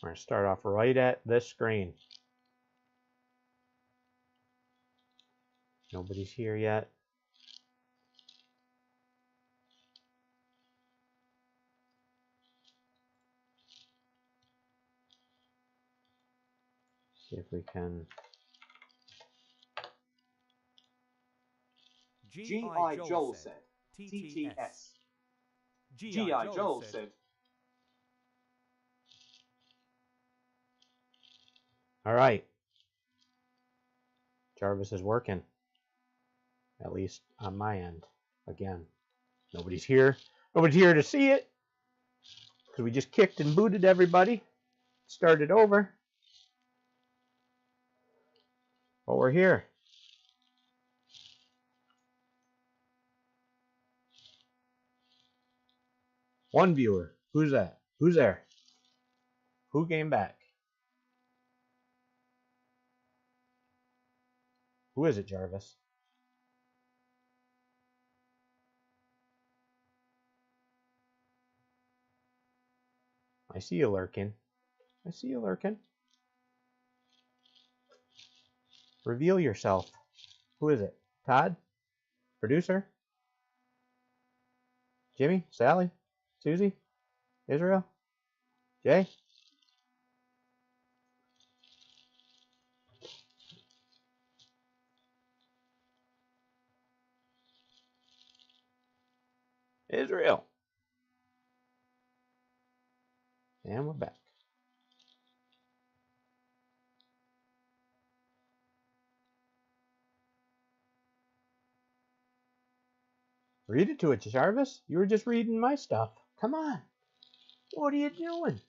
We're going to start off right at this screen. Nobody's here yet. See if we can. G.I. Joel said, TTS. G.I. Joel said. All right. Jarvis is working. At least on my end. Again, nobody's here. Nobody's here to see it. Because we just kicked and booted everybody. Started over. But we're here. One viewer. Who's that? Who's there? Who came back? Who is it, Jarvis? I see you lurking. I see you lurking. Reveal yourself. Who is it? Todd? Producer? Jimmy? Sally? Susie? Israel? Jay? Israel. And we're back. Read it to it, Jarvis. You were just reading my stuff. Come on. What are you doing?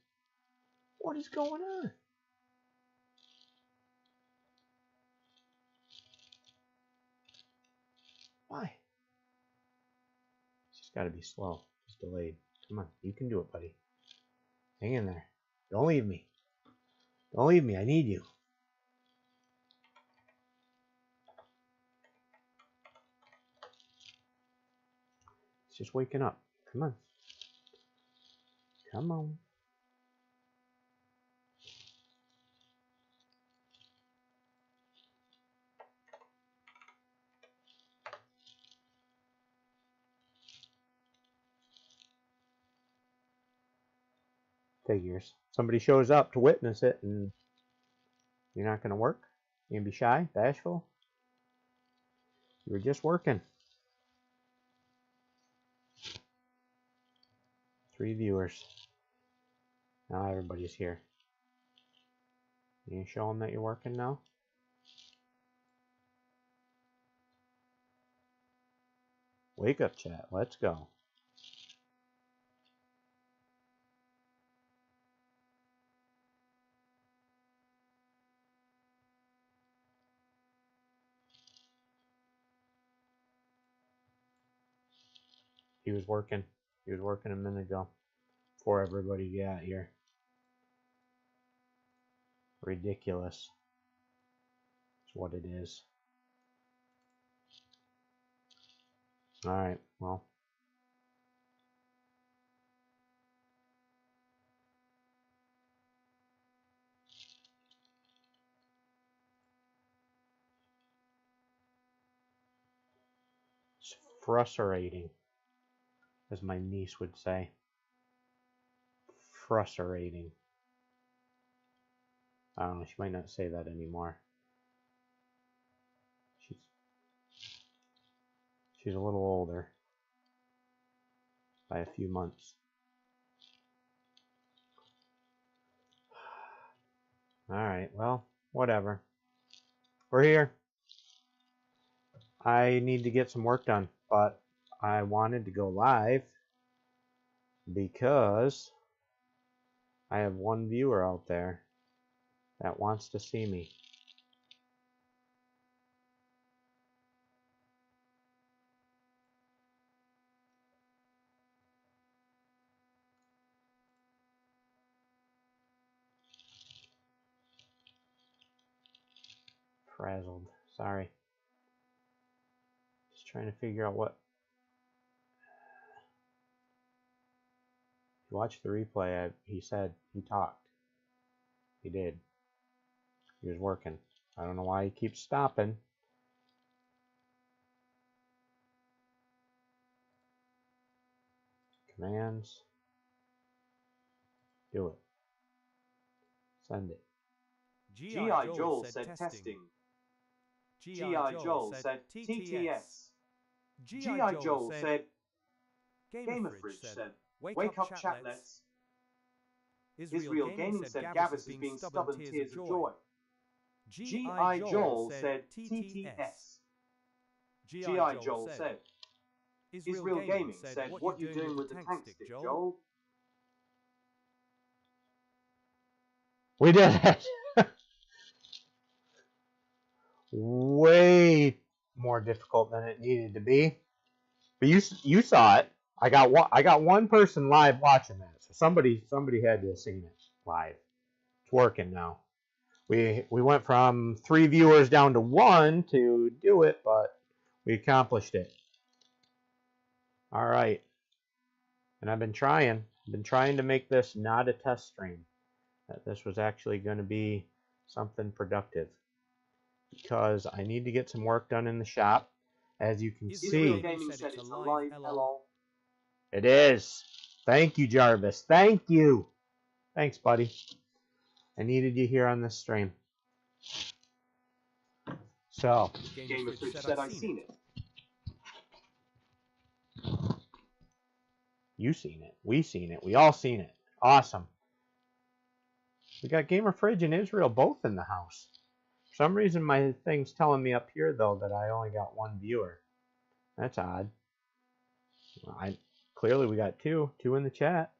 What is going on? Why? It's just got to be slow. It's delayed. Come on. You can do it, buddy. Hang in there. Don't leave me. Don't leave me. I need you. It's just waking up. Come on. Come on. Figures. Somebody shows up to witness it and you're not going to work? You're going to be shy? Bashful? You were just working. 3 viewers. Now everybody's here. You show them that you're working now? Wake up, chat. Let's go. He was working. He was working a minute ago. Before everybody got here. Ridiculous. That's what it is. Alright, well. It's frustrating, as my niece would say. Frustrating. I don't know, she might not say that anymore. She's a little older. By a few months. Alright, well, whatever. We're here. I need to get some work done, but I wanted to go live because I have one viewer out there that wants to see me. Frazzled. Sorry. Just trying to figure out what. If you watch the replay, he said he talked. He did. He was working. I don't know why he keeps stopping. Commands. Do it. Send it. G.I. Joel said testing. G.I. Joel said TTS. G.I. Joel said Gamer Fridge said wake up chatlets. Israel Gaming said Gavus is being stubborn tears of joy. G.I. Joel said TTS. G.I. Joel said Israel Gaming said what you doing with the TankStick, Joel? We did it. Way more difficult than it needed to be. But you saw it. I got one person live watching that. So somebody had to have seen it live. It's working now. We went from 3 viewers down to 1 to do it, but we accomplished it. All right. And I've been trying to make this not a test stream. That this was actually going to be something productive, because I need to get some work done in the shop. As you can see, Gaming said it's alive. Hello. It is. Thank you, Jarvis. Thank you. Thanks, buddy. I needed you here on this stream. So, Gamer Fridge said I seen it. You seen it. We seen it. We all seen it. Awesome. We got Gamer Fridge and Israel both in the house. For some reason, my thing's telling me up here, though, that I only got 1 viewer. That's odd. Clearly, we got 2 in the chat.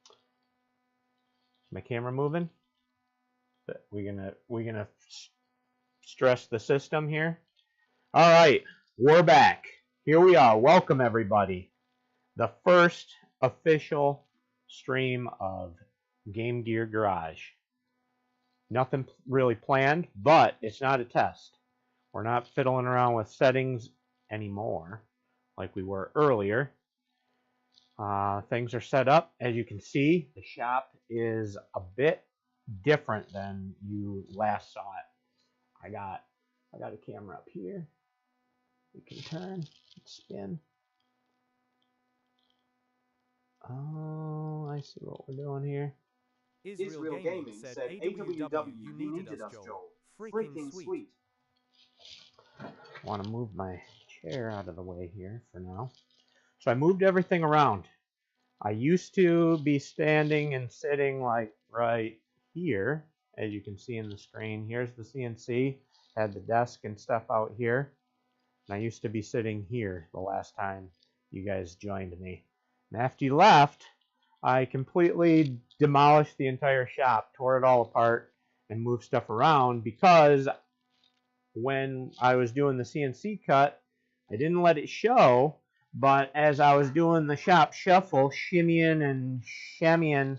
Is my camera moving? But we're gonna stress the system here. All right, we're back. Here we are. Welcome, everybody. The first official stream of Game Gear Garage. Nothing really planned, but it's not a test. We're not fiddling around with settings anymore like we were earlier. Things are set up. As you can see, the shop is a bit different than you last saw it. I got a camera up here. We can turn and spin. Oh, I see what we're doing here. Israel Gaming said AWW, you needed us, Joel. Freaking sweet. I want to move my chair out of the way here for now. So I moved everything around. I used to be standing and sitting like right here, as you can see in the screen. Here's the CNC. Had the desk and stuff out here. And I used to be sitting here the last time you guys joined me. And after you left, I completely demolished the entire shop, tore it all apart, and moved stuff around, because when I was doing the CNC cut, I didn't let it show, but as I was doing the shop shuffle, shimmying and shammying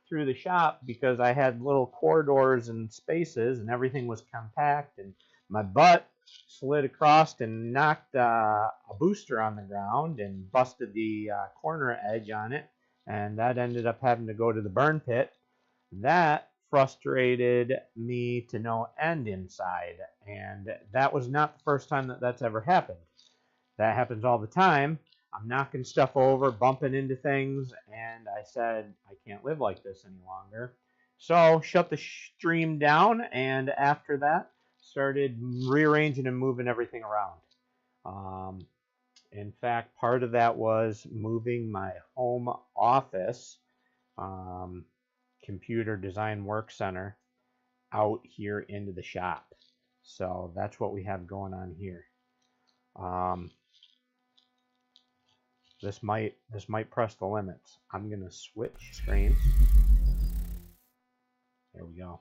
through the shop, because I had little corridors and spaces and everything was compact, and my butt slid across and knocked a booster on the ground and busted the corner edge on it, and that ended up having to go to the burn pit. That frustrated me to no end inside, and that was not the first time that that's ever happened. That happens all the time. I'm knocking stuff over, bumping into things, and I said, I can't live like this any longer. So shut the stream down, and after that, started rearranging and moving everything around. In fact, part of that was moving my home office computer design work center out here into the shop. So that's what we have going on here. This might press the limits. I'm gonna switch screens. There we go.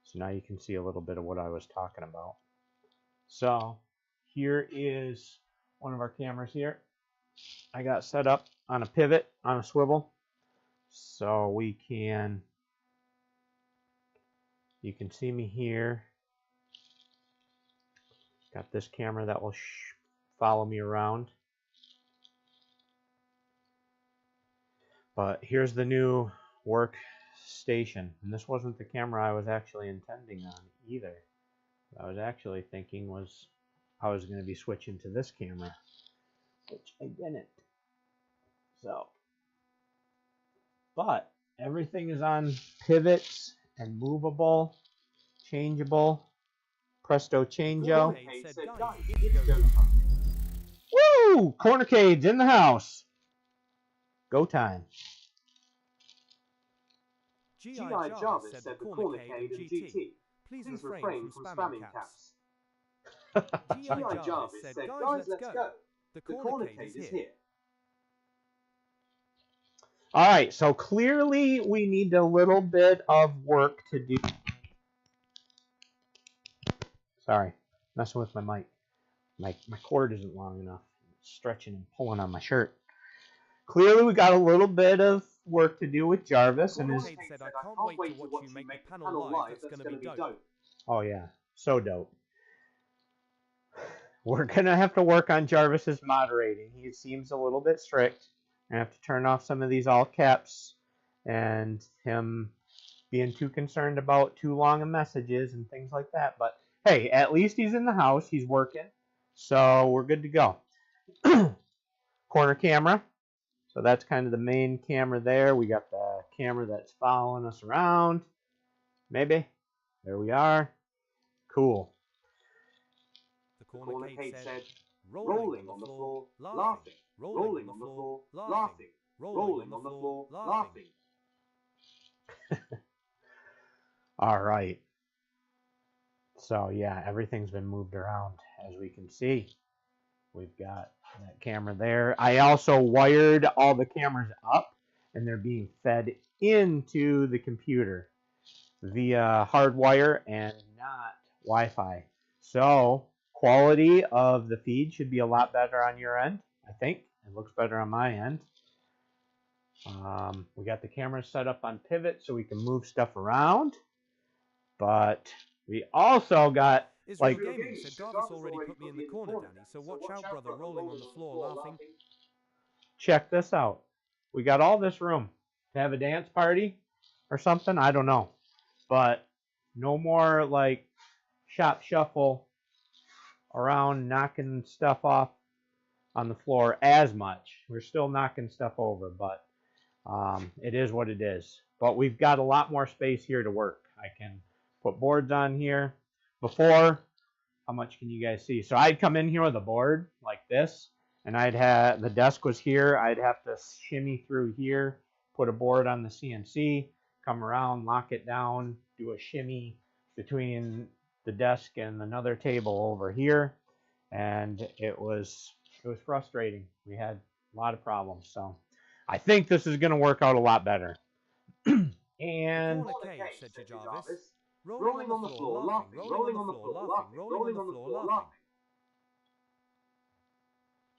So now you can see a little bit of what I was talking about. So here is one of our cameras here. I got set up on a pivot on a swivel, so we can, you can see me here. Got this camera that will follow me around. But here's the new work station. And this wasn't the camera I was actually intending on either. What I was actually thinking was I was going to be switching to this camera, which I didn't. So, but everything is on pivots and movable, changeable, presto changeo. Woo! Cornercades in the house. Go time. G.I. Jarvis said the Cornercade and GT. Please refrain from spamming caps. G.I. Jarvis said, guys, let's go. The Cornercade is here. All right, so clearly we need a little bit of work to do. Sorry, messing with my mic. My cord isn't long enough. It's stretching and pulling on my shirt. Clearly we got a little bit of work to do with Jarvis and his... said, I can't wait to watch you make the panel live. That's going to be dope. Oh yeah, so dope. We're going to have to work on Jarvis's moderating. He seems a little bit strict. I have to turn off some of these all caps and him being too concerned about too long of messages and things like that. But hey, at least he's in the house. He's working. So we're good to go. Corner camera. So that's kind of the main camera there. We got the camera that's following us around. Maybe. There we are. Cool. The Cornercade said, rolling on the floor, laughing. Rolling on the floor, laughing. Rolling on the floor, laughing. All right. So yeah, everything's been moved around, as we can see. We've got that camera there. I also wired all the cameras up, and they're being fed into the computer via hardwire and not Wi-Fi. So quality of the feed should be a lot better on your end, I think. It looks better on my end. We got the camera set up on pivot so we can move stuff around. But we also got like... Gaming said Jarvis already put me in the corner, Danny, so watch out, brother, rolling on the floor, laughing. Check this out. We got all this room to have a dance party or something. I don't know. But no more like shop shuffle around knocking stuff off on the floor as much. We're still knocking stuff over, but it is what it is. But we've got a lot more space here to work. I can put boards on here. Before, how much can you guys see? So I'd come in here with a board like this, and I'd have the desk was here. I'd have to shimmy through here, put a board on the CNC, come around, lock it down, do a shimmy between the desk and another table over here, and it was frustrating. We had a lot of problems. So I think this is going to work out a lot better. And said to Jarvis, rolling on the floor, laughing. Rolling on the floor, laughing. Rolling on the floor, laughing.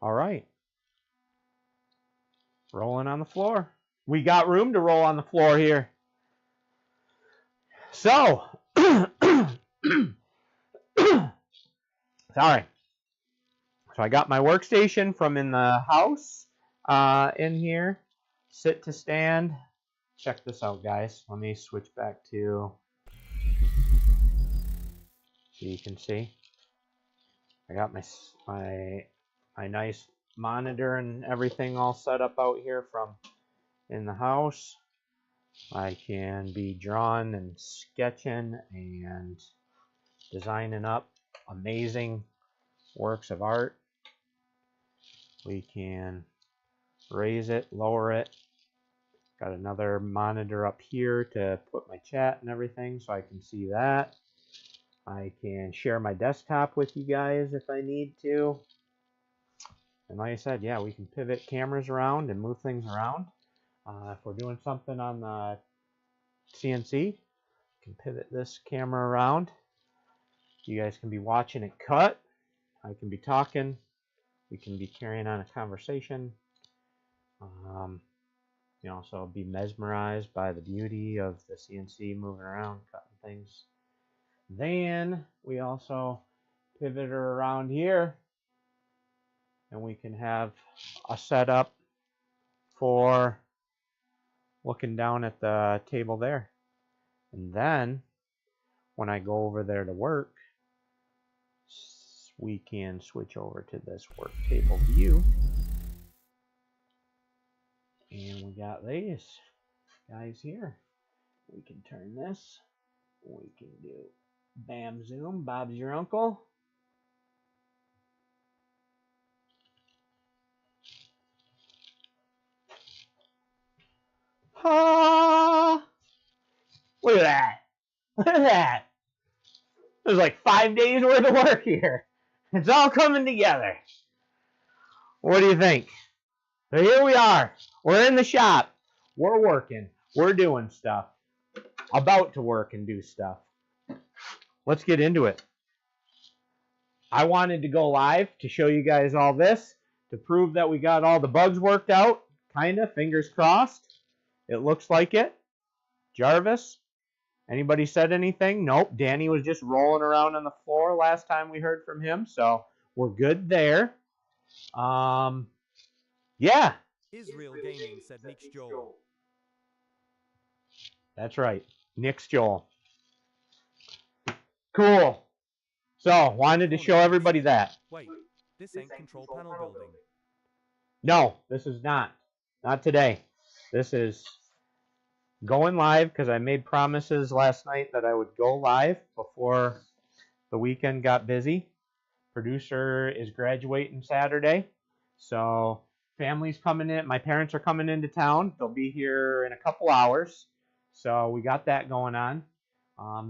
All right. Rolling on the floor. We got room to roll on the floor here. So, sorry. So I got my workstation from in the house in here. Sit to stand. Check this out, guys. Let me switch back to, so you can see. I got my nice monitor and everything all set up out here from in the house. I can be drawing and sketching and designing up amazing works of art. We can raise it, lower it. Got another monitor up here to put my chat and everything so I can see that. I can share my desktop with you guys if I need to. And like I said, yeah, we can pivot cameras around and move things around. If we're doing something on the CNC, we can pivot this camera around. You guys can be watching it cut. I can be talking. We can be carrying on a conversation. You know, so be mesmerized by the beauty of the CNC moving around, cutting things. Then we also pivot her around here, and we can have a setup for looking down at the table there. And then when I go over there to work, we can switch over to this work table view. And we got these guys here. We can turn this. We can do bam zoom. Bob's your uncle. Ah! Look at that. Look at that. There's like 5 days worth of work here. It's all coming together. What do you think? So here we are. We're in the shop. We're working. We're doing stuff. About to work and do stuff. Let's get into it. I wanted to go live to show you guys all this, to prove that we got all the bugs worked out. Kinda, fingers crossed. It looks like it. Jarvis, anybody said anything? Nope. Danny was just rolling around on the floor last time we heard from him, so we're good there. Yeah. Israel Gaming, said Nick's Joel. That's right. Nick's Joel. Cool. So, wanted to show everybody that. Wait, this ain't control panel building. No, this is not. Not today. This is going live because I made promises last night that I would go live before the weekend got busy. Producer is graduating Saturday. So, family's coming in. My parents are coming into town. They'll be here in a couple hours. So, we got that going on.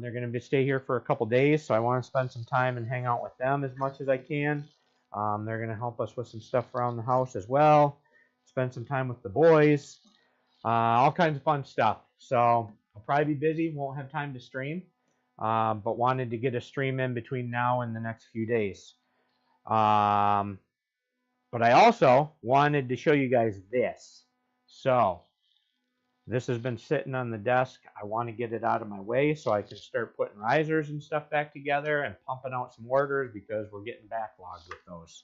They're going to stay here for a couple days, so I want to spend some time and hang out with them as much as I can. They're going to help us with some stuff around the house as well. Spend some time with the boys. All kinds of fun stuff. So I'll probably be busy. Won't have time to stream, but wanted to get a stream in between now and the next few days. But I also wanted to show you guys this. So this has been sitting on the desk. I want to get it out of my way so I can start putting risers and stuff back together and pumping out some orders because we're getting backlogged with those.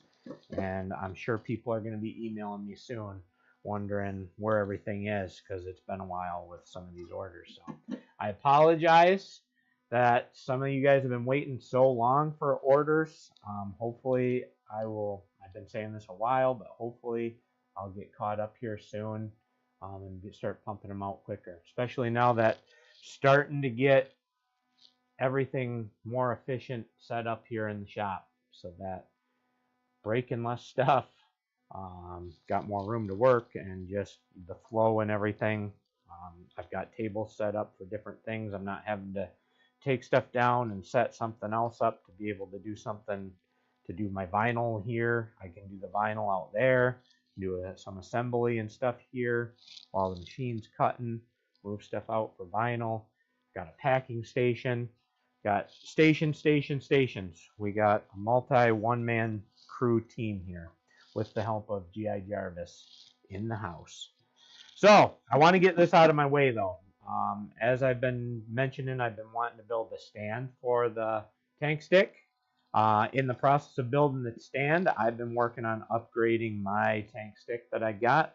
And I'm sure people are going to be emailing me soon wondering where everything is because it's been a while with some of these orders. So I apologize that some of you guys have been waiting so long for orders. Hopefully I've been saying this a while, but hopefully I'll get caught up here soon. And start pumping them out quicker, especially now that starting to get everything more efficient set up here in the shop so that breaking less stuff, got more room to work and just the flow and everything. I've got tables set up for different things. I'm not having to take stuff down and set something else up to be able to do something, to do my vinyl here. I can do the vinyl out there. Do some assembly and stuff here while the machine's cutting, move stuff out for vinyl. Got a packing station, got stations. We got a multi one-man crew team here with the help of G.I. Jarvis in the house. So I want to get this out of my way though. As I've been mentioning, I've been wanting to build a stand for the TankStick. In the process of building the stand, I've been working on upgrading my TankStick that I got.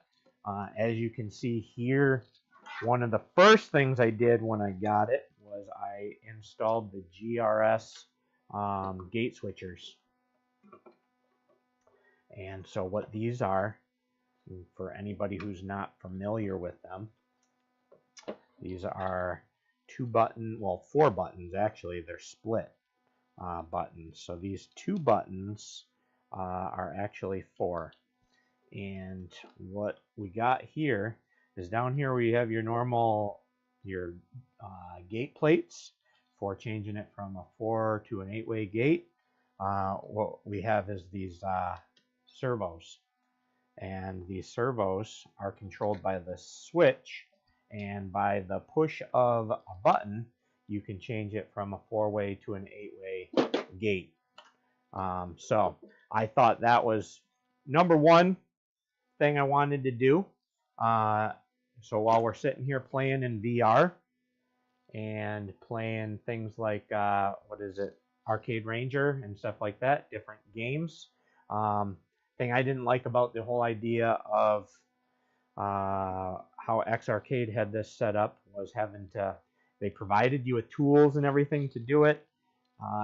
As you can see here, one of the first things I did when I got it was I installed the GRS gate switchers. And so what these are, for anybody who's not familiar with them, these are 4 buttons actually. They're split buttons. So these 2 buttons are actually 4. And what we got here is down here where you have your normal gate plates for changing it from a 4 to an 8-way gate. What we have is these servos, and these servos are controlled by the switch, and by the push of a button you can change it from a 4-way to an 8-way gate. So I thought that was number one thing I wanted to do. So while we're sitting here playing in VR and playing things like Arcade Ranger and stuff like that, different games, thing I didn't like about the whole idea of how X Arcade had this set up was having to, they provided you with tools and everything to do it,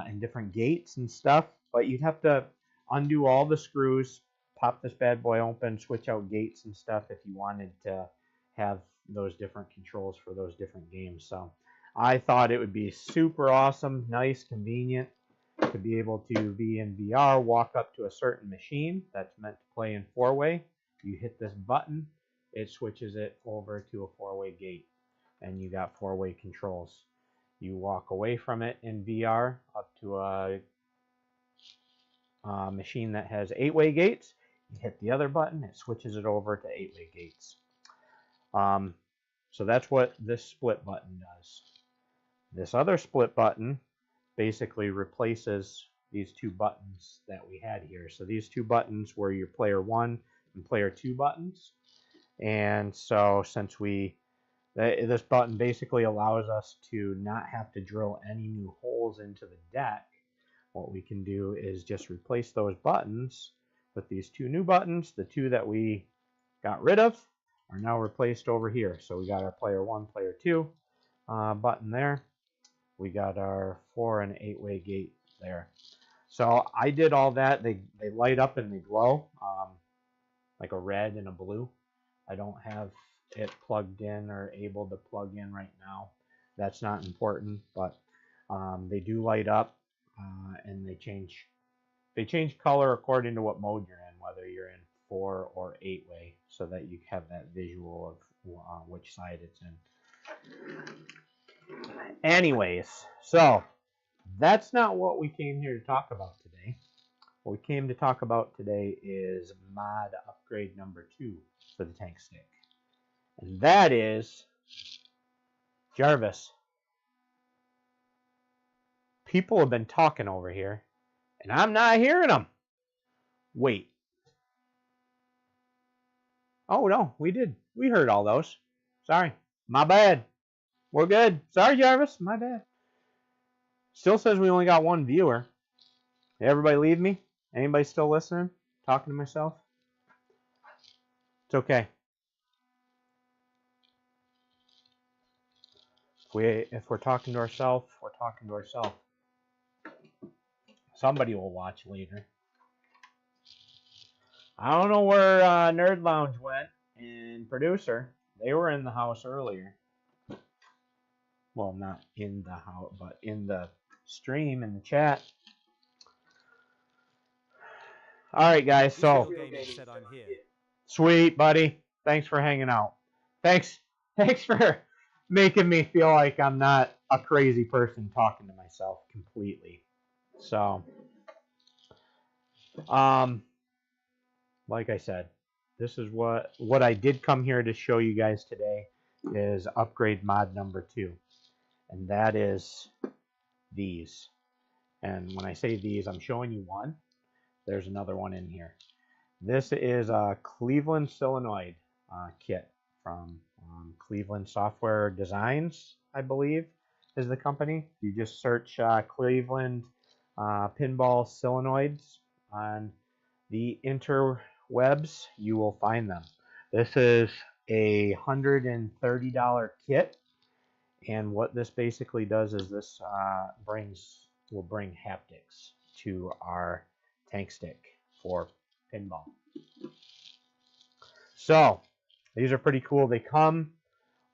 and different gates and stuff, but you'd have to undo all the screws, pop this bad boy open, switch out gates and stuff if you wanted to have those different controls for those different games. So I thought it would be super awesome, nice, convenient to be able to be in VR, walk up to a certain machine that's meant to play in 4-way. You hit this button, it switches it over to a 4-way gate, and you got 4-way controls. You walk away from it in VR up to a machine that has 8-way gates. You hit the other button, it switches it over to 8-way gates. So that's what this split button does. This other split button basically replaces these two buttons that we had here. So these two buttons were your player 1 and player 2 buttons. And so since this button basically allows us to not have to drill any new holes into the deck, what we can do is just replace those buttons with these two new buttons. The two that we got rid of are now replaced over here. So we got our player 1, player 2 button there. We got our 4 and 8-way gate there. So I did all that. They light up and they glow, like a red and a blue. I don't have it plugged in or able to plug in right now. That's not important, but they do light up, and they change color according to what mode you're in, whether you're in 4 or 8-way, so that you have that visual of which side it's in. Anyways, so that's not what we came here to talk about today. What we came to talk about today is mod upgrade number 2 for the TankStick. And that is, Jarvis, people have been talking over here, and I'm not hearing them. Wait. Oh, no, we did. We heard all those. Sorry. My bad. We're good. Sorry, Jarvis. My bad. Still says we only got one viewer. Did everybody leave me? Anybody still listening? Talking to myself? It's okay. If we're talking to ourselves, we're talking to ourselves. Somebody will watch later. I don't know where Nerd Lounge went and producer. They were in the house earlier. Well, not in the house, but in the stream, in the chat. All right, guys. So sweet, buddy. Thanks for hanging out. Thanks for making me feel like I'm not a crazy person talking to myself completely. So, like I said, this is what I did come here to show you guys today is upgrade mod number 2, and that is these. And when I say these, I'm showing you one. There's another one in here. This is a Cleveland solenoid kit from Cleveland Software Designs, I believe, is the company. You just search Cleveland pinball solenoids on the interwebs, you will find them. This is a $130 kit, and what this basically does is this will bring haptics to our TankStick for pinball. So these are pretty cool. They come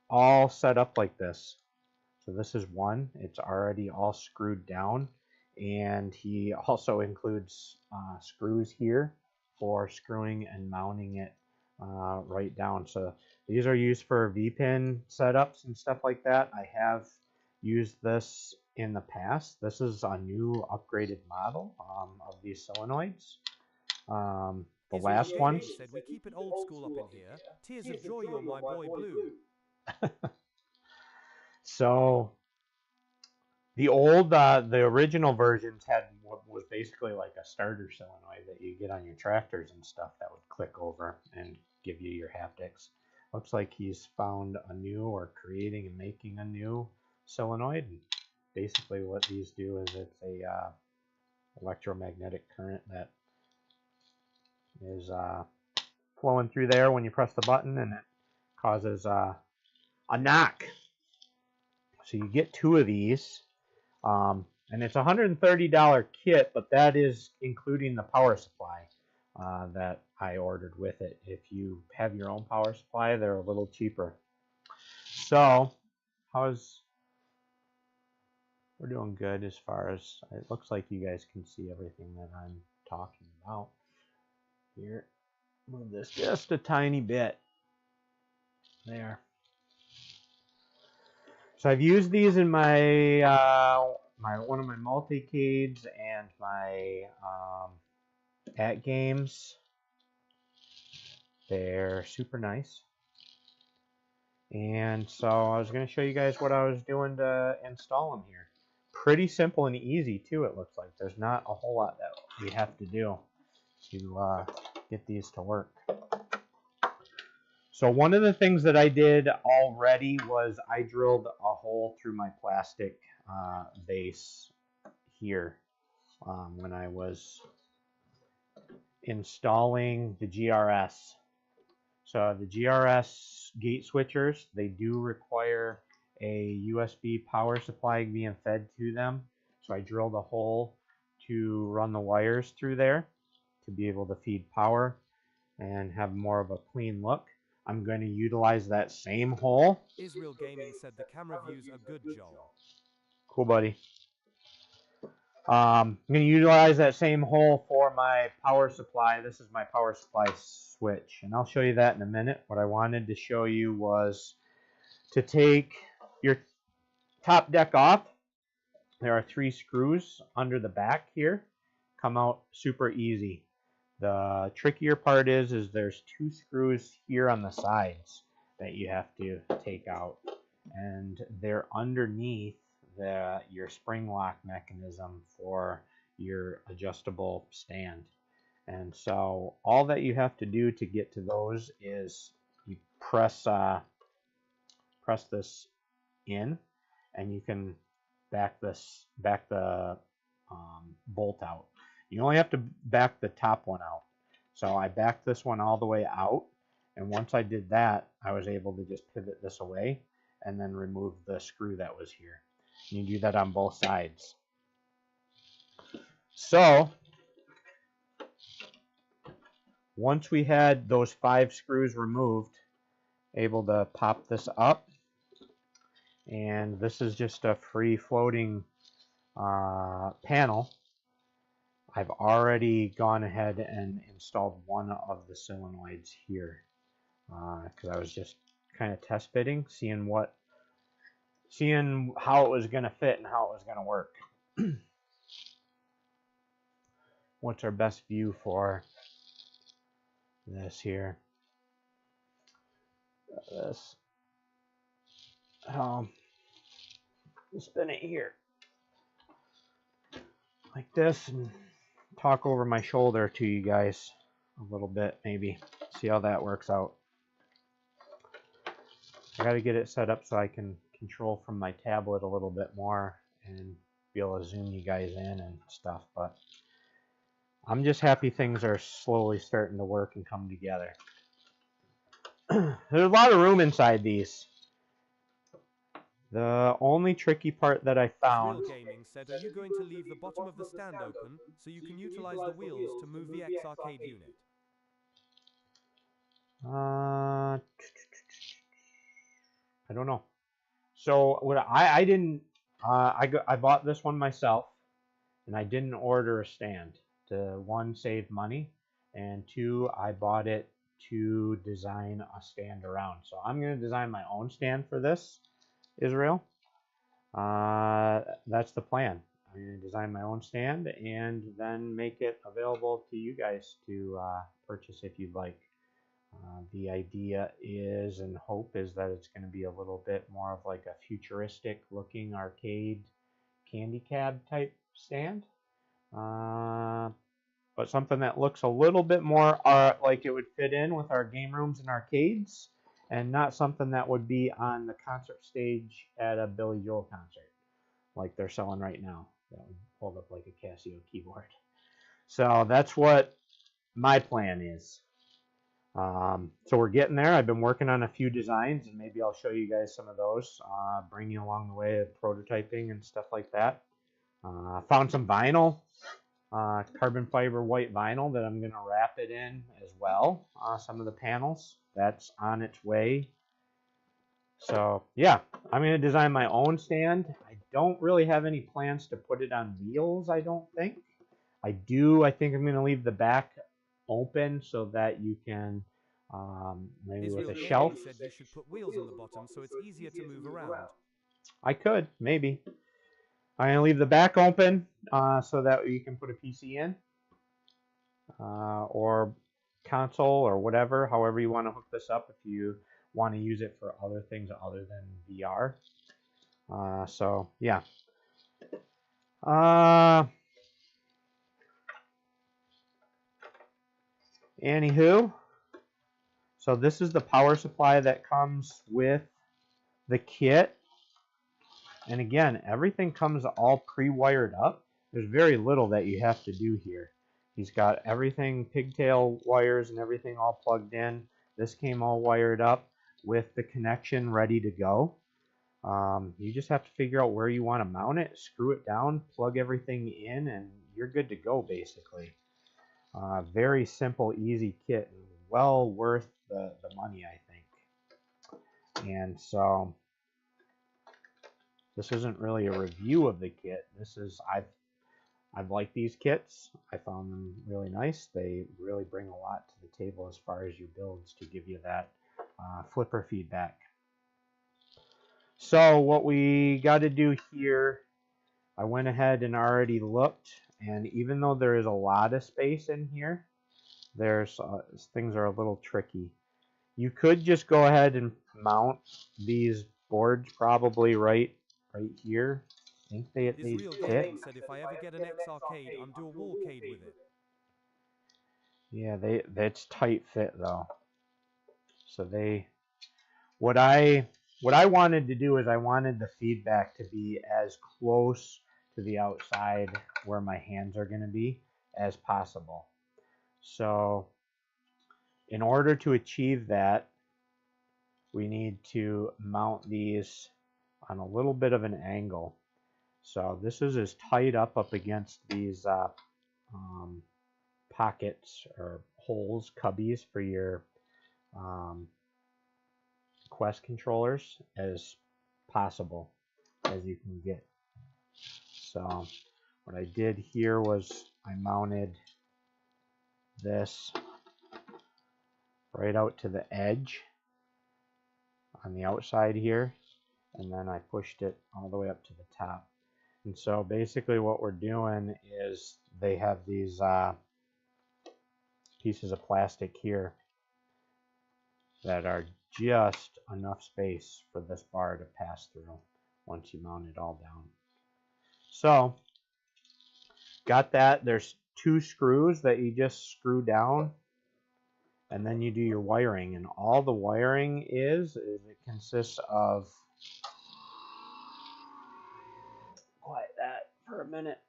all set up like this. So this is one. It's already all screwed down, and he also includes screws here for screwing and mounting it right down. So these are used for V-pin setups and stuff like that. I have used this in the past. This is a new upgraded model of these solenoids. The last one said we keep it old school up in here. Tears of joy, you're my boy blue. So the original versions had what was basically like a starter solenoid that you get on your tractors and stuff that would click over and give you your haptics. Looks like he's found a new, or creating and making a new solenoid. And basically what these do is it's a electromagnetic current that is flowing through there when you press the button, and it causes a knock. So you get 2 of these, and it's a $130 kit, but that is including the power supply that I ordered with it. If you have your own power supply, they're a little cheaper. So, we're doing good as far as, it looks like you guys can see everything that I'm talking about. Here, move this just a tiny bit. There. So I've used these in my one of my multi-cades and my at games. They're super nice. And so I was going to show you guys what I was doing to install them here. Pretty simple and easy too, it looks like. There's not a whole lot that we have to do to get these to work. So one of the things that I did already was I drilled a hole through my plastic base here when I was installing the GRS. So the GRS gate switchers, they do require a USB power supply being fed to them. So I drilled a hole to run the wires through there to be able to feed power and have more of a clean look. I'm going to utilize that same hole. Israel Gaming said the camera views are good, Joel. Cool, buddy. I'm going to utilize that same hole for my power supply. This is my power supply switch, and I'll show you that in a minute. What I wanted to show you was to take your top deck off. There are 3 screws under the back here. Come out super easy. The trickier part is there's 2 screws here on the sides that you have to take out, and they're underneath your spring lock mechanism for your adjustable stand. And so all that you have to do to get to those is you press this in, and you can back the bolt out. You only have to back the top one out. So I backed this one all the way out, and once I did that, I was able to just pivot this away and then remove the screw that was here. You do that on both sides. So once we had those 5 screws removed, able to pop this up, and this is just a free floating panel. I've already gone ahead and installed one of the solenoids here because I was just kind of test fitting, seeing how it was going to fit and how it was going to work. What's our best view for this here? This. Spin it here like this and talk over my shoulder to you guys a little bit, maybe see how that works out. I got to get it set up so I can control from my tablet a little bit more and be able to zoom you guys in and stuff, but I'm just happy things are slowly starting to work and come together. There's a lot of room inside these. The only tricky part that I found... Israel Gaming said, are you going to leave the bottom of the stand open so you can utilize the wheels to move the X arcade unit? I don't know. So what I didn't... I bought this one myself, and I didn't order a stand. To 1, save money, and 2, I bought it to design a stand around. So I'm going to design my own stand for this, Israel. That's the plan. I'm going to design my own stand and then make it available to you guys to purchase if you'd like. The idea is and hope is that it's going to be a little bit more of like a futuristic looking arcade candy cab type stand. But something that looks a little bit more like it would fit in with our game rooms and arcades, and not something that would be on the concert stage at a Billy Joel concert like they're selling right now. That would hold up like a Casio keyboard. So that's what my plan is. So we're getting there. I've been working on a few designs, and maybe I'll show you guys some of those, bring you along the way of prototyping and stuff like that. Found some vinyl, carbon fiber white vinyl that I'm going to wrap it in as well. Some of the panels, that's on its way. So yeah, I'm going to design my own stand. I don't really have any plans to put it on wheels, I don't think. I think I'm going to leave the back open so that you can, maybe with a shelf. Said you should put wheels on the bottom so it's easier to move around. I could, maybe. I'm going to leave the back open so that you can put a PC in, or console or whatever, however you want to hook this up if you want to use it for other things other than VR. So yeah. Anywho, so this is the power supply that comes with the kit. And again, everything comes all pre-wired up. There's very little that you have to do here. He's got everything, pigtail wires and everything all plugged in. This came all wired up with the connection ready to go. You just have to figure out where you want to mount it, screw it down, plug everything in, and you're good to go basically. Very simple, easy kit, well worth the money, I think. And so this isn't really a review of the kit. This is, I've liked these kits. I found them really nice. They really bring a lot to the table as far as your builds to give you that flipper feedback. So what we got to do here, I went ahead and already looked, and even though there is a lot of space in here, there's things are a little tricky. You could just go ahead and mount these boards probably right here. I think they fit. Said if I ever get an X arcade, I'm do a wallcade with it. Yeah, that's tight fit though. So what I wanted to do is I wanted the feedback to be as close to the outside where my hands are going to be as possible. So in order to achieve that, we need to mount these on a little bit of an angle. So this is tight up against these pockets or holes, cubbies for your Quest controllers as possible as you can get. So what I did here was I mounted this right out to the edge on the outside here, and then I pushed it all the way up to the top. And so basically what we're doing is they have these pieces of plastic here that are just enough space for this bar to pass through once you mount it all down. So got that. There's 2 screws that you just screw down, and then you do your wiring. And all the wiring is it consists of, quiet that for a minute.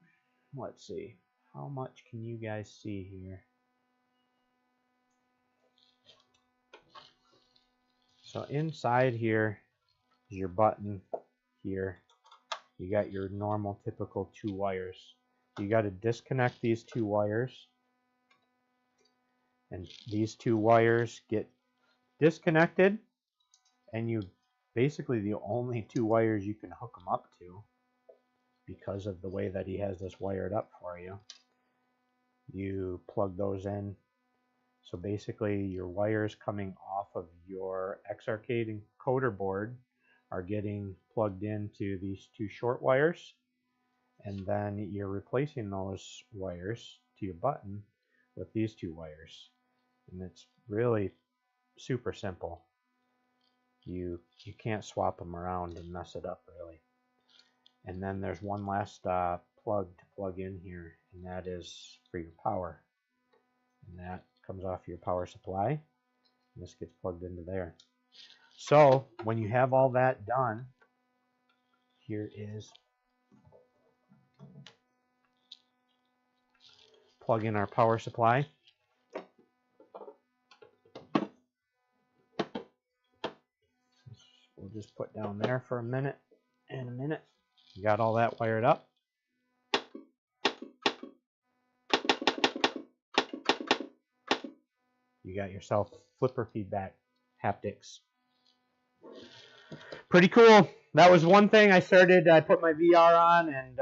Let's see, how much can you guys see here? So inside here is your button here. You got your normal typical 2 wires. You got to disconnect these 2 wires, and these 2 wires get disconnected, and you basically the only 2 wires you can hook them up to, because of the way that he has this wired up for you. You plug those in. So basically your wires coming off of your X-Arcade encoder board are getting plugged into these 2 short wires, and then you're replacing those wires to your button with these 2 wires. And it's really super simple. You can't swap them around and mess it up really. And then there's one last plug to plug in here, and that is for your power. And that comes off your power supply, and this gets plugged into there. So when you have all that done, here is, plug in our power supply. we'll just put down there for a minute. In a minute, you got all that wired up. You got yourself flipper feedback haptics. Pretty cool. That was one thing I put my VR on and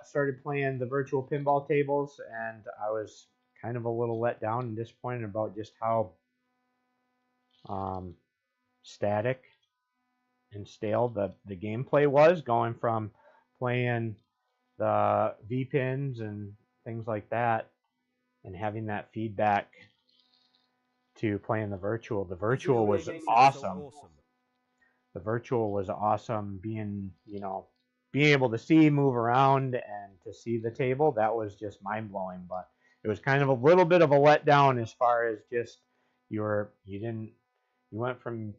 started playing the virtual pinball tables, and I was kind of a little let down and disappointed about just how static and stale the gameplay was, going from playing the V-pins and things like that and having that feedback to playing the virtual. The virtual was awesome. The virtual was awesome. Being able to see, move around, and to see the table, that was just mind-blowing. But it was kind of a little bit of a letdown as far as just you went from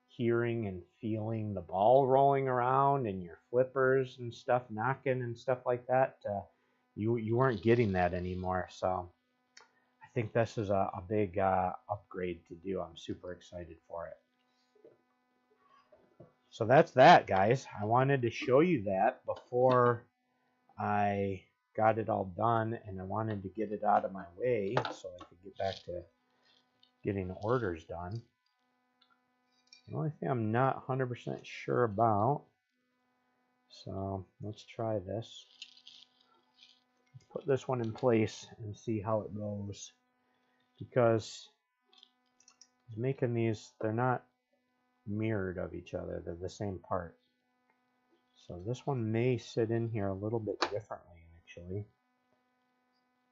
hearing and feeling the ball rolling around and your flippers and stuff knocking and stuff like that. You weren't getting that anymore. So I think this is a big upgrade to do. I'm super excited for it. So that's that, guys. I wanted to show you that before I got it all done, and I wanted to get it out of my way so I could get back to getting orders done. The only thing I'm not 100% sure about, so let's try this. Let's put this one in place and see how it goes, because making these, they're not mirrored of each other, they're the same part. So this one may sit in here a little bit differently, actually.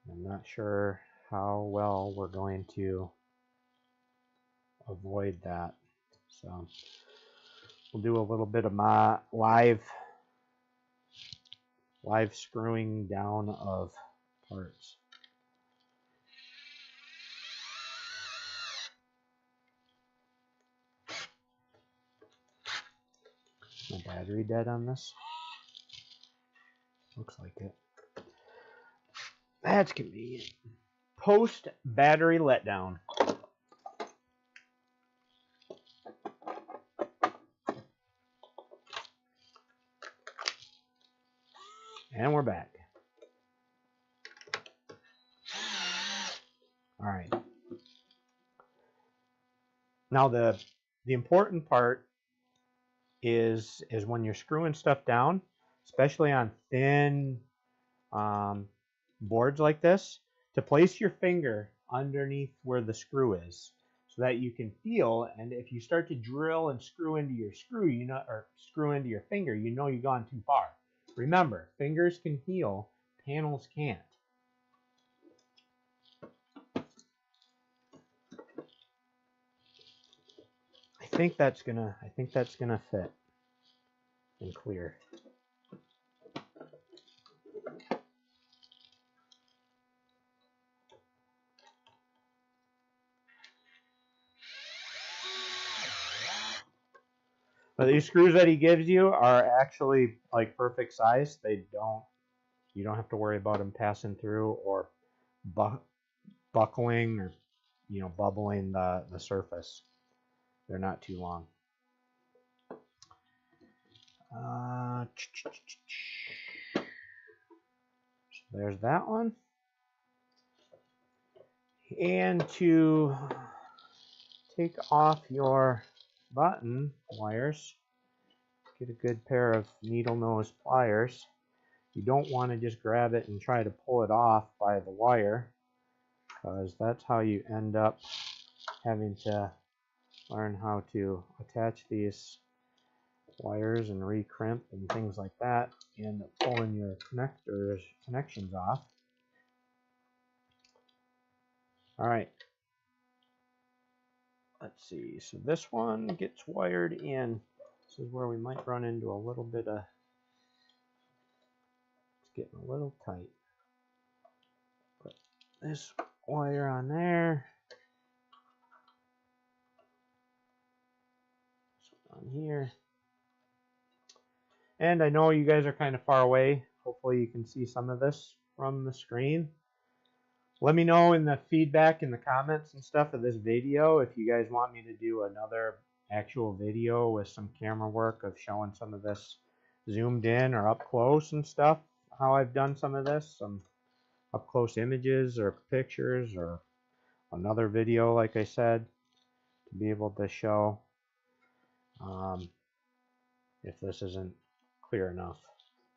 I'm not sure how well we're going to avoid that. So we'll do a little bit of my live screwing down of parts. My battery dead on this? Looks like it. That's convenient. Post battery letdown. And we're back. All right. Now the important part is when you're screwing stuff down, especially on thin boards like this, to place your finger underneath where the screw is so that you can feel, and if you start to drill and screw into your screw, or screw into your finger, you know you've gone too far. Remember, fingers can heal, panels can't. I think that's gonna fit and clear. But these screws that he gives you are actually like perfect size. You don't have to worry about them passing through or buckling or bubbling the surface. They're not too long. So there's that one. And to take off your button wires, get a good pair of needle nose pliers. You don't want to just grab it and try to pull it off by the wire, because that's how you end up having to learn how to attach these wires and recrimp and things like that. You end up pulling your connections off. All right. Let's see. So this one gets wired in. This is where we might run into a little bit of, it's getting a little tight. Put this wire on there. This one on here. And I know you guys are kind of far away. Hopefully you can see some of this from the screen. Let me know in the feedback in the comments and stuff of this video if you guys want me to do another actual video with some camera work of showing some of this zoomed in or up close and stuff, how I've done some of this, some up close images or pictures, or another video, like I said, to be able to show if this isn't clear enough.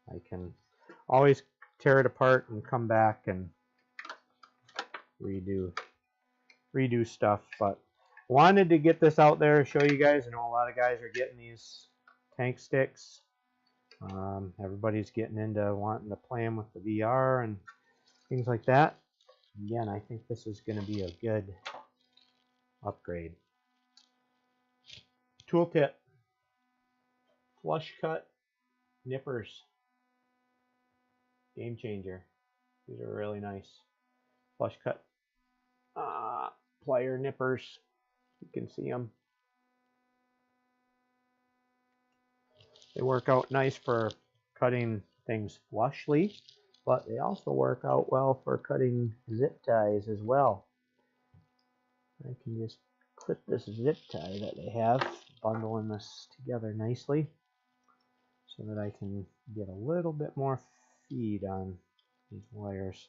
I can always tear it apart and come back and redo stuff, but wanted to get this out there to show you guys. I know a lot of guys are getting these TankSticks. Everybody's getting into wanting to play them with the VR and things like that. Again, I think this is going to be a good upgrade. Tooltip, flush cut nippers, game changer. These are really nice. Flush cut plier nippers. You can see them. They work out nice for cutting things flushly, but they also work out well for cutting zip ties as well. I can just clip this zip tie that they have, bundling this together nicely so that I can get a little bit more feed on these wires.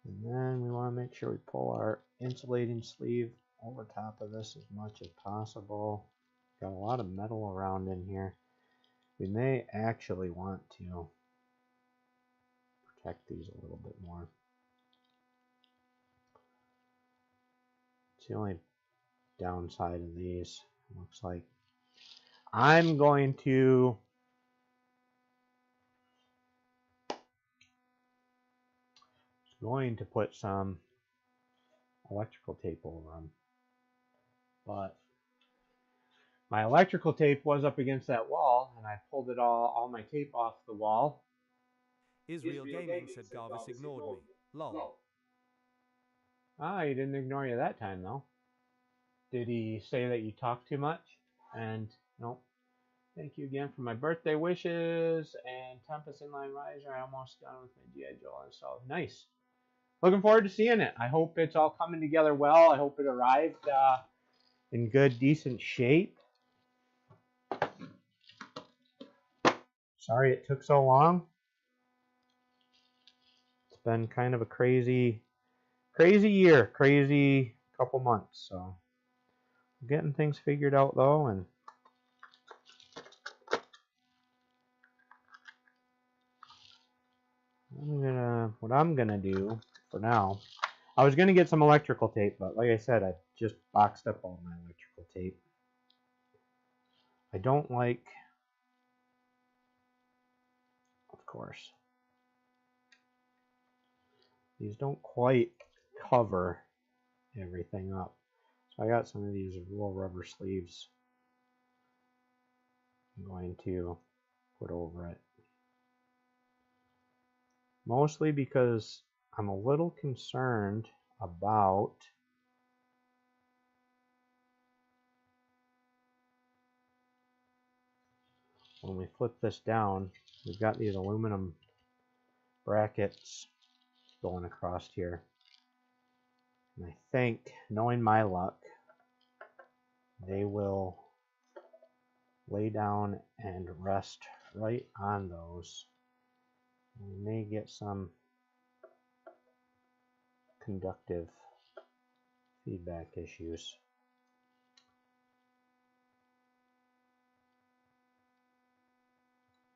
And then we want to make sure we pull our insulating sleeve over top of this as much as possible. Got a lot of metal around in here. We may actually want to protect these a little bit more. It's the only downside of these. Looks like I'm going to put some electrical tape over them, but my electrical tape was up against that wall, and I pulled it all my tape off the wall. Israel Gaming said Garvis ignored me. Lol. Ah, he didn't ignore you that time, though. Did he say that you talk too much? And no. Thank you again for my birthday wishes and Tempest Inline Riser. I'm almost done with my G.I. Joe and so nice. Looking forward to seeing it. I hope it's all coming together well. I hope it arrived in good, decent shape. Sorry it took so long. It's been kind of a crazy year, crazy couple months. So getting things figured out though, and what I'm gonna do for now. I was gonna get some electrical tape, but like I said, I just boxed up all my electrical tape. I don't like, of course, these don't quite cover everything up. So I got some of these little rubber sleeves I'm going to put over it. Mostly because I'm a little concerned about when we flip this down, we've got these aluminum brackets going across here. And I think, knowing my luck, they will lay down and rest right on those. We may get some conductive feedback issues.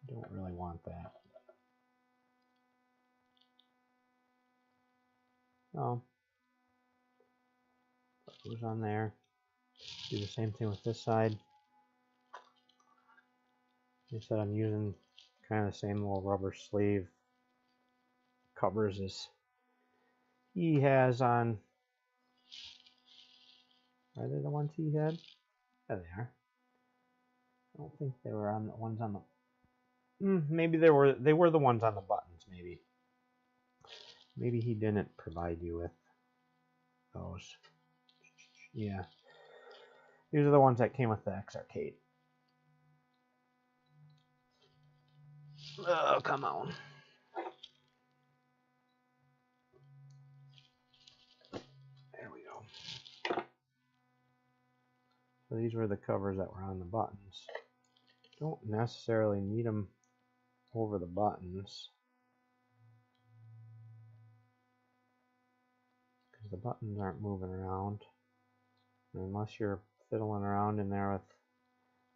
Don't really want that. So, put those on there. Do the same thing with this side. Like I said, I'm using kind of the same little rubber sleeve covers as he has on. Are they the ones he had? There they are. I don't think they were on the ones on the. Maybe they were. They were the ones on the buttons. Maybe he didn't provide you with those. Yeah, these are the ones that came with the X Arcade. Oh, come on. So these were the covers that were on the buttons. Don't necessarily need them over the buttons, because the buttons aren't moving around. And unless you're fiddling around in there with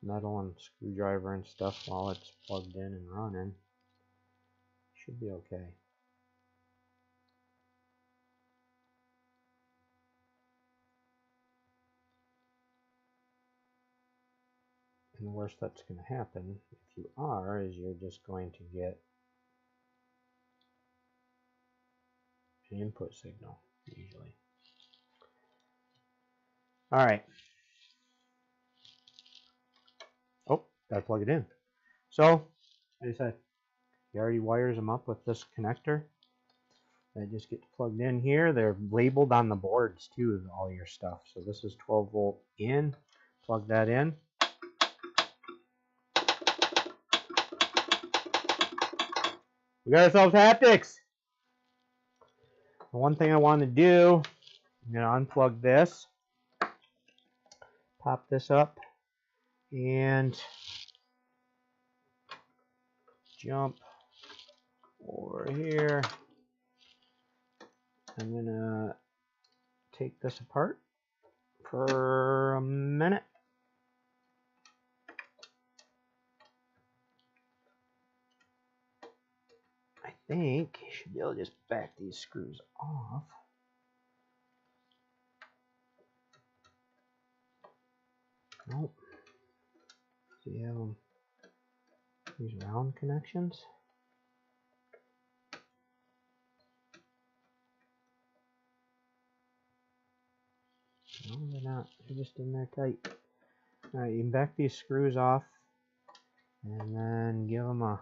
metal and screwdriver and stuff while it's plugged in and running, should be okay. And the worst that's going to happen, if you are, is you're just going to get an input signal, usually. All right. Oh, gotta plug it in. So, like I said, he already wires them up with this connector. They just get plugged in here. They're labeled on the boards too, all your stuff. So this is 12 volt in. Plug that in. We got ourselves haptics. The one thing I want to do, I'm going to unplug this, pop this up, and jump over here. I'm going to take this apart for a minute. I think you should be able to just back these screws off. Nope. So you have them, these round connections. No, they're not. They're just in there tight. Alright, you can back these screws off and then give them a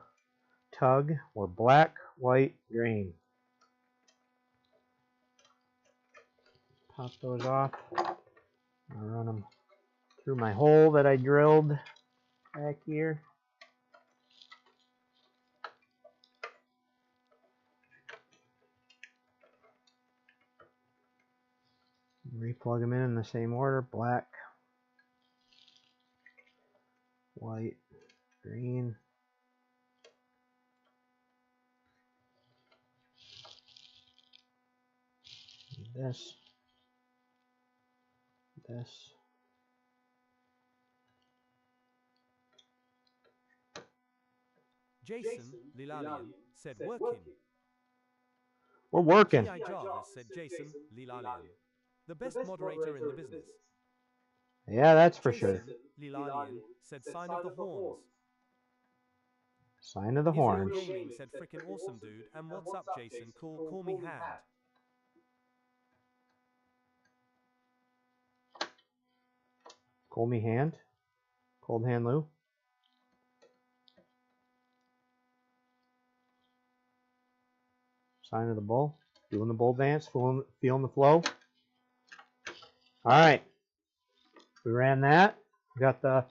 tug. We're black, white, green. Pop those off. I'll run them through my hole that I drilled back here. Replug them in the same order. Black, white, green. This. Jason Lilalian said working. We're working. G.I. Jarvis said Jason Lilalian. The best moderator in the business. Yeah, that's for sure. Jason Lilalian said sign of the horns. Sign of the Israel horns. Gaming said frickin' awesome dude, and what's up Jason, call me hand. Call me hand. Cold hand Lou. Sign of the bull. Doing the bull dance. Feeling the flow. Alright. We ran that. We got the...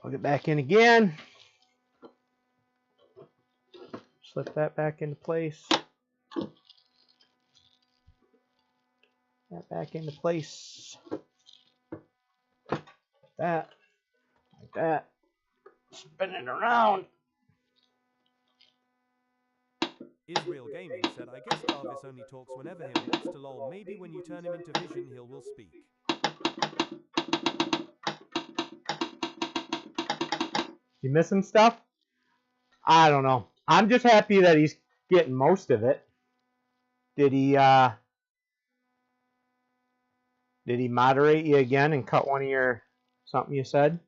Plug it back in again. Slip that back into place. That back into place. Like that. Spin it around. Israel Gaming said, I guess Jarvis only talks whenever he wants to lol. Maybe when you turn him into vision, he'll will speak. You missing stuff? I don't know. I'm just happy that he's getting most of it. Did he moderate you again and cut one of your something you said?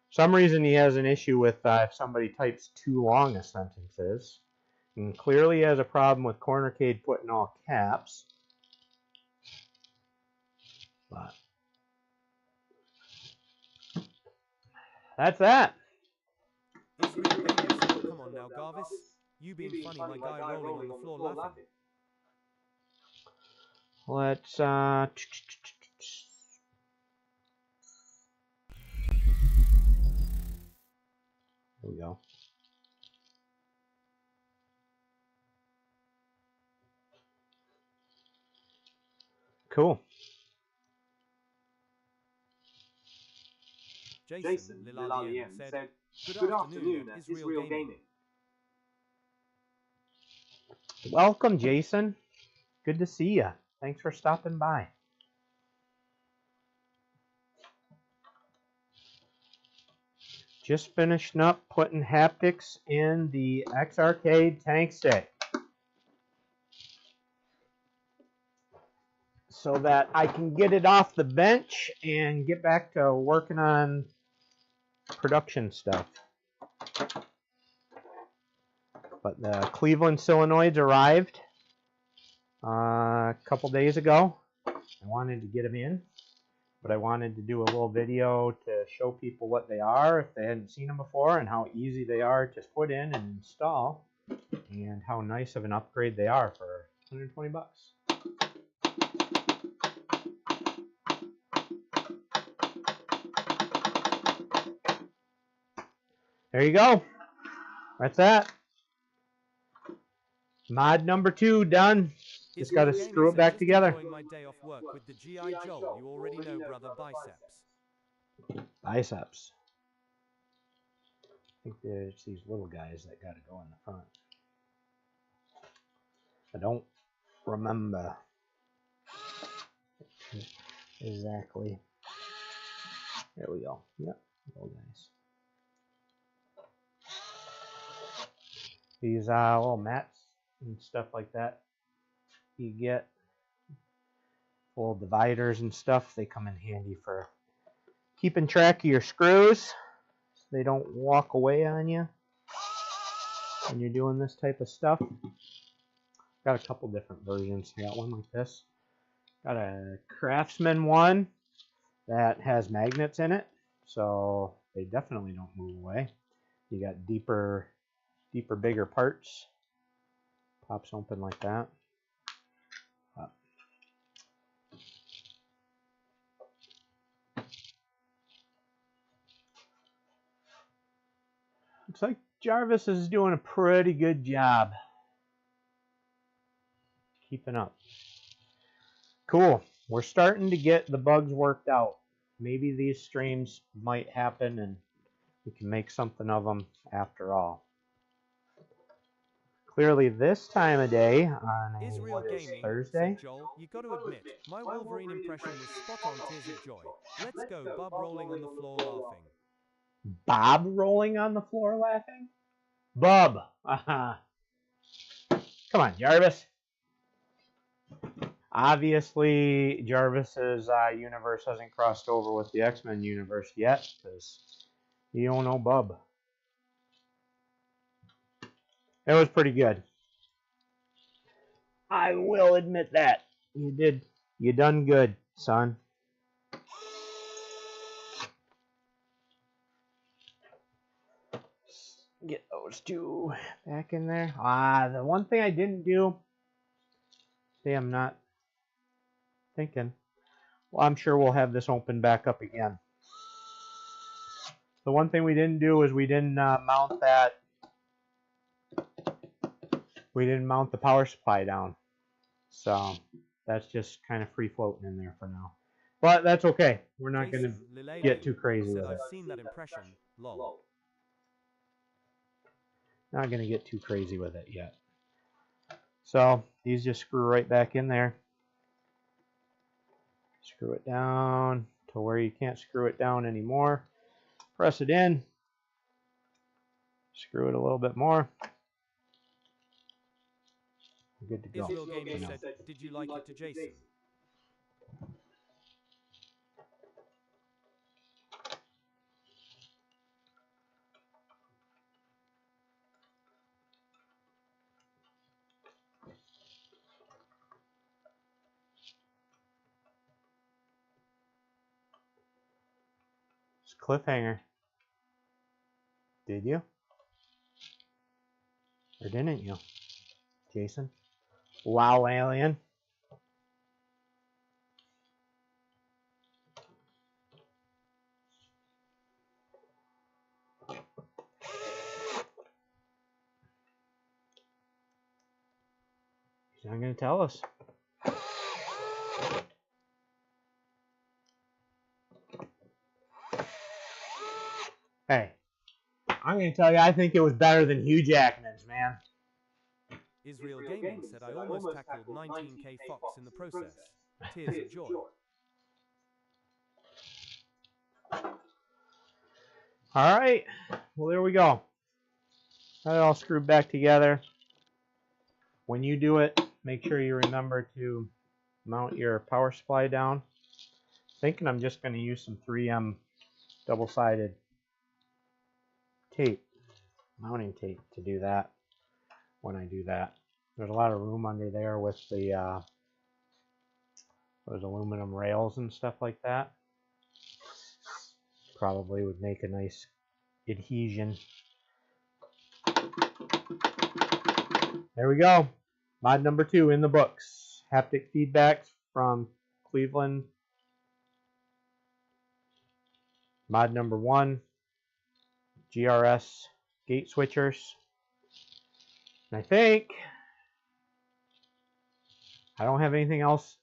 Some reason he has an issue with if somebody types too long a sentences. And clearly he has a problem with Cornercade putting all caps. But that's that. Israel Gaming said, come on now, Garvis. You being funny, my guy rolling on the floor laughing. Let's here we go. Cool. Jason Lilalien said, "Good afternoon at Israel Gaming." Welcome, Jason. Good to see you. Thanks for stopping by. Just finishing up putting haptics in the X-Arcade TankStick so that I can get it off the bench and get back to working on production stuff. But the Cleveland solenoids arrived a couple days ago. I wanted to get them in, but I wanted to do a little video to show people what they are if they hadn't seen them before, and how easy they are to put in and install, and how nice of an upgrade they are for 120 bucks. There you go. That's that. Mod number 2 done. Just got to screw it back together. My day off work with the G.I. Joel. You already know, brother. Biceps. Biceps. I think there's these little guys that got to go in the front. I don't remember exactly. There we go. Yep, little guys. These little mats and stuff like that you get, little dividers and stuff, they come in handy for keeping track of your screws so they don't walk away on you when you're doing this type of stuff. Got a couple different versions. I got one like this. Got a Craftsman one that has magnets in it, so they definitely don't move away. You got deeper, bigger parts. Pops open like that. Looks like Jarvis is doing a pretty good job keeping up. Cool. We're starting to get the bugs worked out. Maybe these streams might happen and we can make something of them after all. Clearly this time of day on Thursday. Joel, you got to admit, my Wolverine impression was spot on. Tears of joy. Let's go, Bob rolling on the floor laughing. Bob rolling on the floor laughing? Bub. Come on, Jarvis. Obviously, Jarvis's universe hasn't crossed over with the X-Men universe yet, because you don't know Bub. It was pretty good. I will admit that. You done good, son. Get those two back in there. The one thing I didn't do, see, I'm not thinking. Well, I'm sure we'll have this open back up again. The one thing we didn't do is we didn't mount that. We didn't mount the power supply down. So that's just kind of free floating in there for now. But that's okay. We're not going to get too crazy with it. I've seen that impression. Lol. Not going to get too crazy with it yet. So these just screw right back in there. Screw it down to where you can't screw it down anymore. Press it in. Screw it a little bit more. We're good to go. Israel Gaming said, did you like it to Jason? Cliffhanger. Did you? Or didn't you, Jason? Wow, alien. He's not going to tell us. I'm going to tell you, I think it was better than Hugh Jackman's, man. Israel Gaming said, I almost tackled 19k Fox in the process. Tears of joy. All right. Well, there we go. Got it all screwed back together. When you do it, make sure you remember to mount your power supply down. Thinking I'm just going to use some 3M double-sided tape, mounting tape, to do that when I do that. There's a lot of room under there with the those aluminum rails and stuff like that. Probably would make a nice adhesion. There we go. Mod number 2 in the books. Haptic feedbacks from Cleveland. Mod number 1. GRS gate switchers. And I think I don't have anything else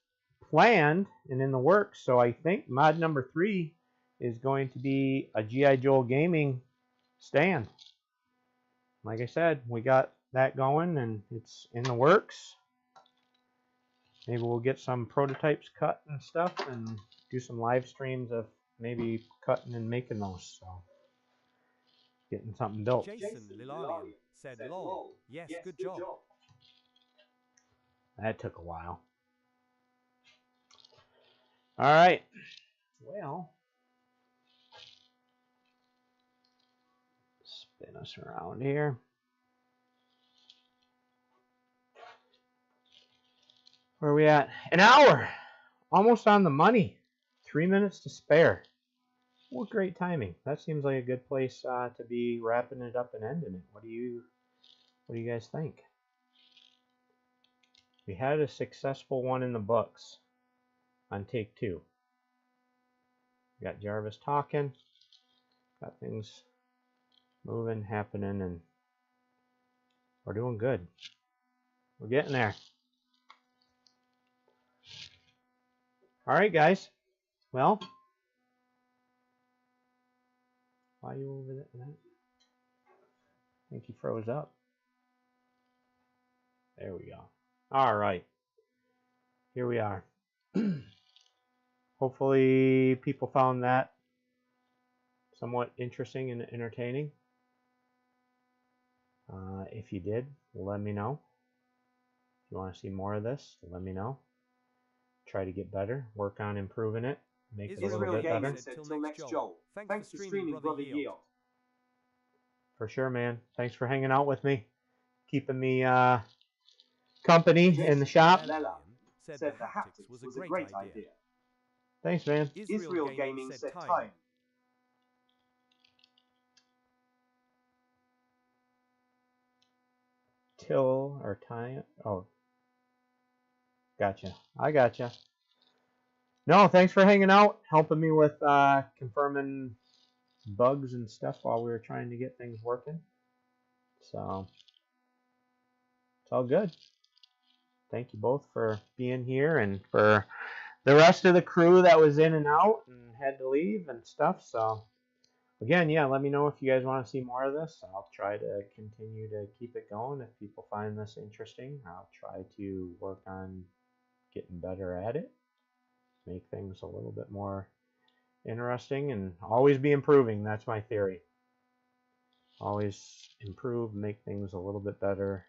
planned and in the works, so I think mod number 3 is going to be a G.I. Joe gaming stand. Like I said, we got that going and it's in the works. Maybe we'll get some prototypes cut and stuff and do some live streams of maybe cutting and making those. So getting something built. Jason Lilalian said, lol, yes, good job. That took a while. All right. Well, spin us around here. Where are we at? An hour. Almost on the money. 3 minutes to spare. What great timing. That seems like a good place to be wrapping it up and ending it. What do you guys think? We had a successful one in the books on take 2. We got Jarvis talking. Got things moving, happening, and we're doing good. We're getting there. All right, guys. Well, why are you over there? I think he froze up. There we go. All right. Here we are. Hopefully people found that somewhat interesting and entertaining. If you did, let me know. If you want to see more of this, let me know. Try to get better, work on improving it, make it a little bit better. Till next Joel. Thanks for streaming, Brother Yield. For sure, man. Thanks for hanging out with me, keeping me company in the shop. Lela said the Haptics was a great idea. Thanks, man. Israel Gaming said time. Till or time. Oh, gotcha. I gotcha. No, thanks for hanging out, helping me with confirming bugs and stuff while we were trying to get things working. So it's all good. Thank you both for being here, and for the rest of the crew that was in and out and had to leave and stuff. So again, yeah, let me know if you guys want to see more of this. I'll try to continue to keep it going. If people find this interesting, I'll try to work on getting better at it, make things a little bit more interesting, and always be improving. That's my theory. Always improve, make things a little bit better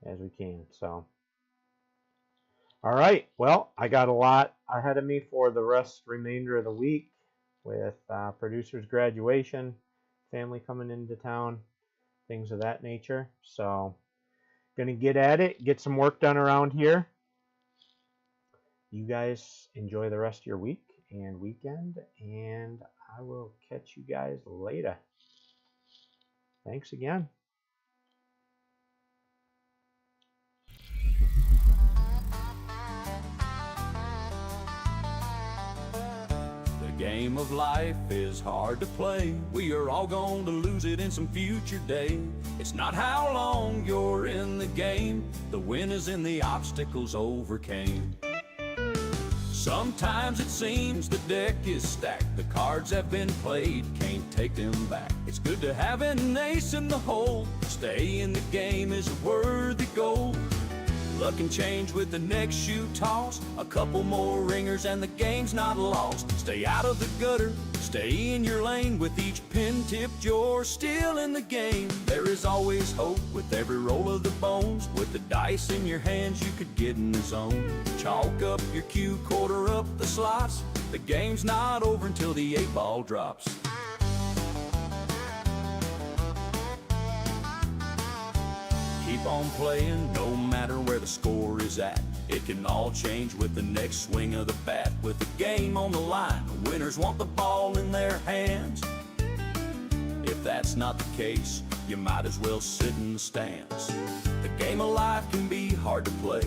as we can. So all right, well, I got a lot ahead of me for the remainder of the week with producer's graduation, family coming into town, things of that nature. So gonna get at it, get some work done around here. You guys enjoy the rest of your week and weekend, and I will catch you guys later. Thanks again. The game of life is hard to play. We are all going to lose it in some future day. It's not how long you're in the game. The win is in the obstacles overcame. Sometimes it seems the deck is stacked, the cards have been played, can't take them back. It's good to have an ace in the hole, stay in the game is a worthy goal. Luck can change with the next shoe toss, a couple more ringers and the game's not lost. Stay out of the gutter, stay in your lane, with each pin tipped you're still in the game. There is always hope with every roll of the bones, with the dice in your hands you could get in the zone. Chalk up your cue, quarter up the slots, the game's not over until the 8-ball drops. Keep on playing no matter where the score is at. It can all change with the next swing of the bat. With the game on the line, the winners want the ball in their hands. If that's not the case, you might as well sit in the stands. The game of life can be hard to play,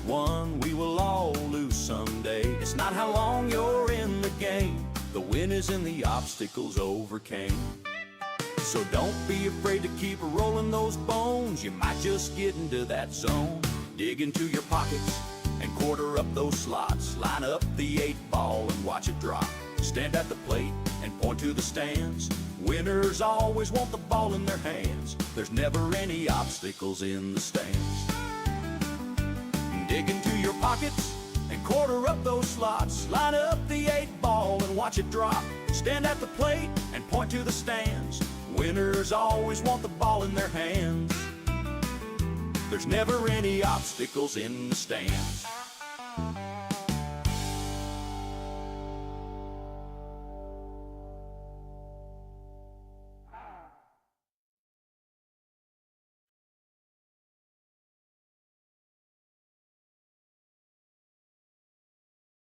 one we will all lose someday. It's not how long you're in the game, the win is in the obstacles overcame. So don't be afraid to keep rolling those bones, you might just get into that zone. Dig into your pockets and quarter up those slots, line up the 8-ball and watch it drop. Stand at the plate and point to the stands, winners always want the ball in their hands. There's never any obstacles in the stands. Dig into your pockets and quarter up those slots, line up the 8-ball and watch it drop. Stand at the plate and point to the stands, winners always want the ball in their hands. There's never any obstacles in the stands.